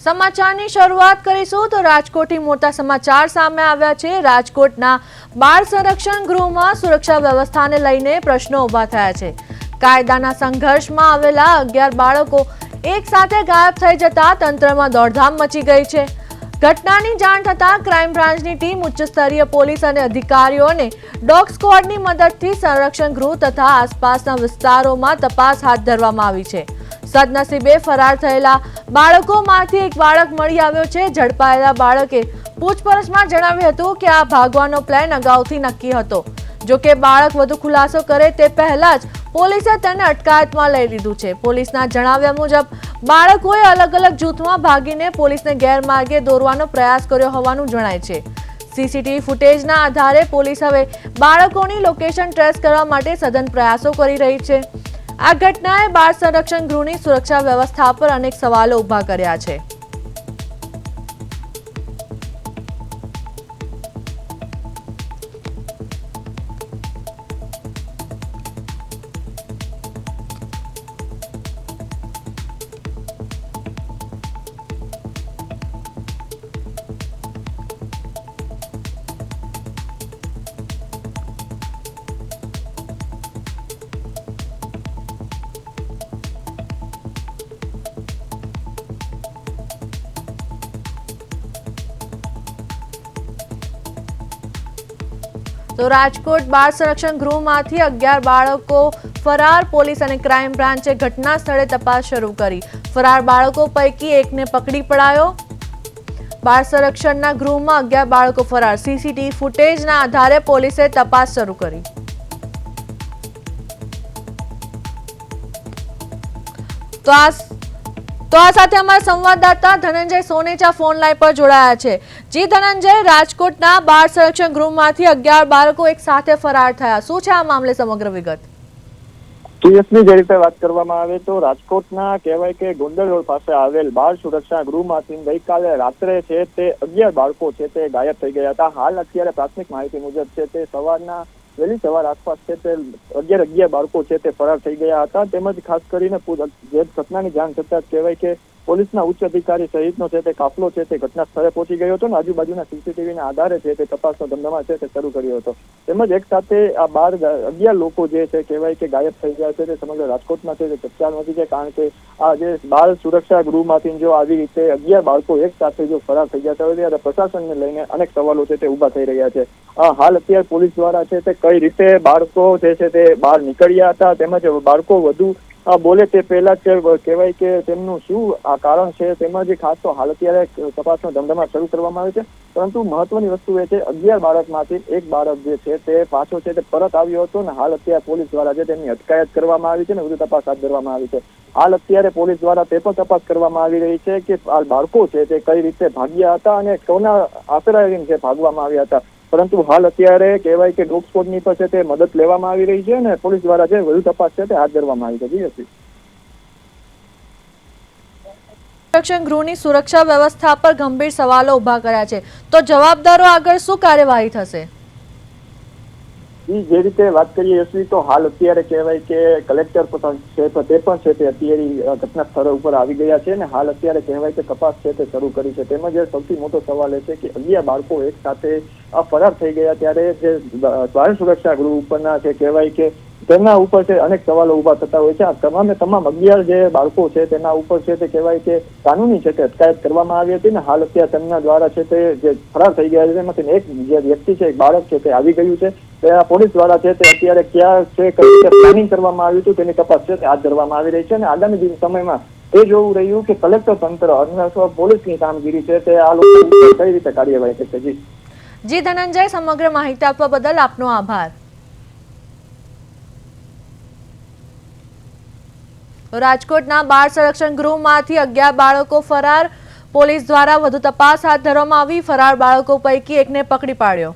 સમાચારની શરૂઆત કરીશું તો રાજકોટથી મોટા સમાચાર સામે આવ્યા છે। રાજકોટના બાળ સંરક્ષણ ગૃહમાં સુરક્ષા વ્યવસ્થાને લઈને પ્રશ્નો ઊભા થયા છે। કાયદાના સંઘર્ષમાં આવેલા 11 બાળકો એક સાથે ગાયબ થઈ જતા તંત્રમાં દોડધામ મચી ગઈ છે। ઘટનાની જાણ થતાં ક્રાઇમ બ્રાન્ચની ટીમ ઉચ્ચ સ્તરીય પોલીસ અને અધિકારીઓને ડોગ સ્ક્વોડની મદદથી સંરક્ષણ ગૃહ તથા આસપાસના વિસ્તારોમાં તપાસ હાથ ધરવામાં આવી છે। સદનસીબે ફરાર થયેલા બાળકોમાંથી એક બાળક મળી આવ્યો છે। ઝડપાયેલા બાળકે પૂછપરછમાં જણાવ્યું હતું કે આ ભાગવાનો પ્લાન અગાઉથી નક્કી હતો। જો કે બાળક વધુ ખુલાસો કરે તે પહેલા જ પોલીસે તેને અટકાયતમાં લઈ લીધું છે। પોલીસના જણાવ્યા મુજબ બાળકોએ અલગ અલગ જૂથમાં ભાગીને પોલીસને ગેરમાર્ગે દોરવાનો પ્રયાસ કર્યો હોવાનું જણાય છે। સીસીટીવી ફૂટેજના આધારે પોલીસ હવે બાળકોની લોકેશન ટ્રેસ કરવા માટે સઘન પ્રયાસો કરી રહી છે। આ ઘટનાએ બાળ સંરક્ષણ ગૃહની સુરક્ષા વ્યવસ્થા પર અનેક સવાલો ઊભા કર્યા છે। તો રાજકોટ બાળ સંરક્ષણ ગૃહમાંથી 11 બાળકો ફરાર। પોલીસ અને ક્રાઇમ બ્રાન્ચે ઘટના સ્થળે તપાસ શરૂ કરી। ફરાર બાળકો પૈકી એકને પકડી પડાયો। બાળ સંરક્ષણના ગૃહમાં 11 બાળકો ફરાર। સીસીટીવી ફૂટેજના આધારે પોલીસે તપાસ શરૂ કરી। તો આ સાથે અમારા સંવાદદાતા ધનંજય સોનેચા ફોન લાઈન પર જોડાયા છે। જી ધનંજય, રાજકોટના બાળ સંરક્ષણ ગૃહમાંથી 11 બાળકો એક સાથે ફરાર થયા, શું છે આ મામલે સમગ્ર વિગત? યશની, જે રીતે વાત કરવામાં આવે તો રાજકોટના કહેવાય કે ગોંડલ રોડ પાસે આવેલ બાળ સુરક્ષા ગૃહમાંથી ગઈકાલે રાત્રે છે તે 11 બાળકો છે તે ગાયબ થઈ ગયા હતા। હાલ અત્યારે પ્રાથમિક માહિતી મુજબ છે તે વહેલી સવાર આસપાસ છે તે 11 બાળકો છે તે ફરાર થઈ ગયા હતા। તેમજ ખાસ કરીને જે ઘટનાની જાણ થતાં કહેવાય કે પોલીસના ઉચ્ચ અધિકારી સહિતનો છે તે કાફલો છે તે ઘટના સ્થળે પહોંચી ગયો હતો અને આજુબાજુના સીસીટીવીના આધારે છે તે તપાસનો ધમધમા છે તે શરૂ કર્યો હતો। તેમજ એક સાથે આ 11 લોકો જે છે કહેવાય કે ગાયબ થઈ ગયા છે તે સમગ્ર રાજકોટમાં છે તે ચર્ચા નથી છે, કારણ કે આ જે બાળ સુરક્ષા ગૃહમાંથી જો આવી રીતે 11 બાળકો એક સાથે જો ફરાર થઈ ગયા હોય ત્યારે પ્રશાસનને લઈને અનેક સવાલો છે તે ઉભા થઈ રહ્યા છે। હાલ અત્યારે પોલીસ દ્વારા છે તે કઈ રીતે બાળકો જે છે તે બહાર નીકળ્યા હતા, તેમજ બાળકો વધુ બોલે તે પહેલા કહેવાય કે તેમનું શું આ કારણ છે, તેમજ ખાસ તો હાલ અત્યારે તપાસનો ધમધમા શરૂ કરવામાં આવે છે। પરંતુ મહત્વની વસ્તુ એ છે 11 બાળકમાંથી એક બાળક જે છે તે પાછો છે તે પરત આવ્યો હતો અને હાલ અત્યારે પોલીસ દ્વારા છે તેમની અટકાયત કરવામાં આવી છે અને વધુ તપાસ હાથ ધરવામાં આવી છે। હાલ અત્યારે પોલીસ દ્વારા તે પણ તપાસ કરવામાં આવી રહી છે કે આ બાળકો છે તે કઈ રીતે ભાગ્યા હતા અને કોના આશ્રય છે ભાગવામાં આવ્યા હતા। પરંતુ હાલ અત્યારે કહેવાય કે ડોગ સ્ક્વોડની પર છે તે મદદ લેવામાં આવી રહી છે અને પોલીસ દ્વારા છે વધુ તપાસ છે તે હાથ ધરવામાં આવી છે। સંરક્ષણ ગૃહની સુરક્ષા વ્યવસ્થા પર ગંભીર સવાલો ઊભા કર્યા છે, તો જવાબદારો આગળ શું કાર્યવાહી થશે? જે રીતે વાત કરીએ યશવી, તો હાલ અત્યારે કહેવાય કે કલેક્ટર છે તે પણ છે તે અત્યારે ઘટના સ્થળ ઉપર આવી ગયા છે અને હાલ અત્યારે કહેવાય કે તપાસ છે તે શરૂ કરી છે। તેમજ સૌથી મોટો સવાલ એ છે કે 11 બાળકો એક સાથે ફરાર થઈ ગયા ત્યારે જે બાળ સુરક્ષા ગૃહ ઉપરના છે કહેવાય કે તેના ઉપર છે અનેક સવાલો ઉભા થતા હોય છે। આ તમામ 11 જે બાળકો છે તેના ઉપર છે તે કહેવાય કે કાનૂની છે તે અટકાયત કરવામાં આવી હતી ને હાલ અત્યારે તેમના દ્વારા છે તે જે ફરાર થઈ ગયા છે તેમાંથી એક જે વ્યક્તિ છે એક બાળક છે તે આવી ગયું છે। પોલીસ દ્વારા છે તે અત્યારે ક્યાં છે કઈ રીતે પ્લાનિંગ કરવામાં આવ્યું હતું તેની તપાસ છે તે હાથ ધરવામાં આવી રહી છે અને આગામી સમયમાં એ જોવું રહ્યું કે કલેક્ટર તંત્ર અને પોલીસની કામગીરી છે તે આ લોકો કઈ રીતે કાર્યવાહી કરશે। જી ધનંજય, સમગ્ર માહિતી આપવા બદલ આપનો આભાર। રાજકોટના બાળ સંરક્ષણ ગૃહમાંથી 11 બાળકો ફરાર। પોલીસ દ્વારા વધુ તપાસ હાથ ધરવામાં આવી। ફરાર બાળકો પૈકી એકને પકડી પાડ્યો।